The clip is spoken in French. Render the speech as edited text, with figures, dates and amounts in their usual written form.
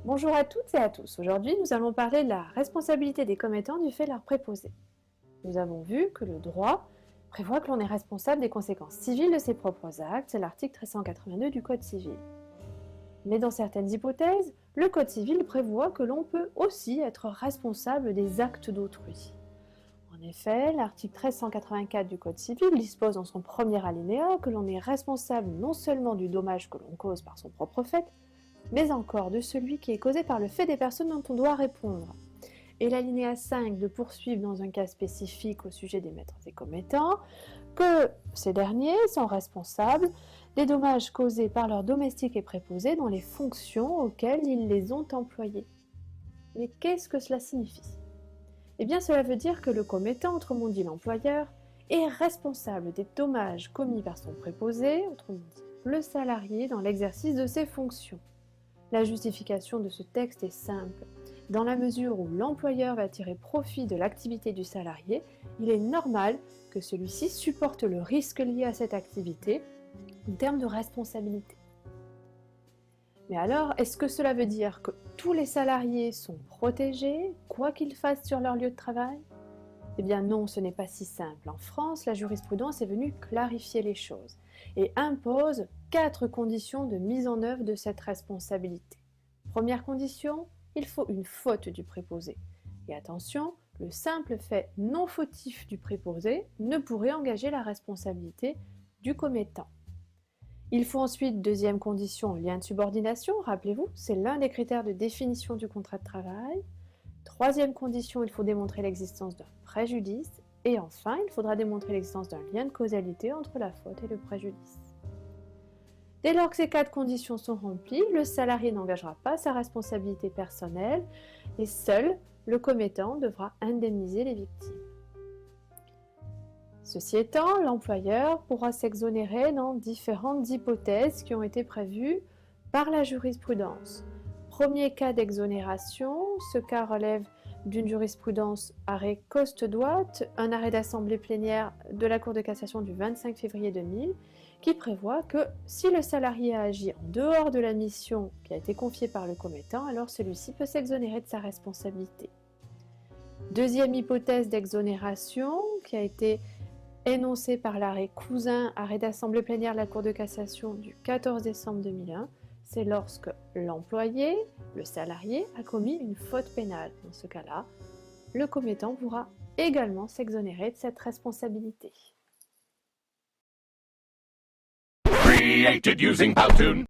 Bonjour à toutes et à tous. Aujourd'hui, nous allons parler de la responsabilité des commettants du fait de leur préposé. Nous avons vu que le droit prévoit que l'on est responsable des conséquences civiles de ses propres actes, c'est l'article 1382 du Code civil. Mais dans certaines hypothèses, le Code civil prévoit que l'on peut aussi être responsable des actes d'autrui. En effet, l'article 1384 du Code civil dispose dans son premier alinéa que l'on est responsable non seulement du dommage que l'on cause par son propre fait, mais encore de celui qui est causé par le fait des personnes dont on doit répondre. Et l'alinéa 5 de poursuivre dans un cas spécifique au sujet des maîtres et commettants, que ces derniers sont responsables des dommages causés par leurs domestiques et préposés dans les fonctions auxquelles ils les ont employés. Mais qu'est-ce que cela signifie ? Eh bien, cela veut dire que le commettant, autrement dit l'employeur, est responsable des dommages commis par son préposé, autrement dit le salarié, dans l'exercice de ses fonctions. La justification de ce texte est simple. Dans la mesure où l'employeur va tirer profit de l'activité du salarié, il est normal que celui-ci supporte le risque lié à cette activité en termes de responsabilité. Mais alors, est-ce que cela veut dire que tous les salariés sont protégés, quoi qu'ils fassent sur leur lieu de travail ? Eh bien non, ce n'est pas si simple. En France, la jurisprudence est venue clarifier les choses et impose 4 conditions de mise en œuvre de cette responsabilité. Première condition, il faut une faute du préposé. Et attention, le simple fait non fautif du préposé ne pourrait engager la responsabilité du commettant. Il faut ensuite, deuxième condition, lien de subordination, rappelez-vous, c'est l'un des critères de définition du contrat de travail. Troisième condition, il faut démontrer l'existence d'un préjudice. Et enfin, il faudra démontrer l'existence d'un lien de causalité entre la faute et le préjudice. Dès lors que ces 4 conditions sont remplies, le salarié n'engagera pas sa responsabilité personnelle et seul le commettant devra indemniser les victimes. Ceci étant, l'employeur pourra s'exonérer dans différentes hypothèses qui ont été prévues par la jurisprudence. Premier cas d'exonération, ce cas relève d'une jurisprudence arrêt Coste-Douat, un arrêt d'assemblée plénière de la Cour de cassation du 25 février 2000, qui prévoit que si le salarié a agi en dehors de la mission qui a été confiée par le commettant, alors celui-ci peut s'exonérer de sa responsabilité. Deuxième hypothèse d'exonération qui a été énoncée par l'arrêt Cousin, arrêt d'assemblée plénière de la Cour de cassation du 14 décembre 2001, c'est lorsque l'employé, le salarié, a commis une faute pénale. Dans ce cas-là, le commettant pourra également s'exonérer de cette responsabilité. Created using Powtoon.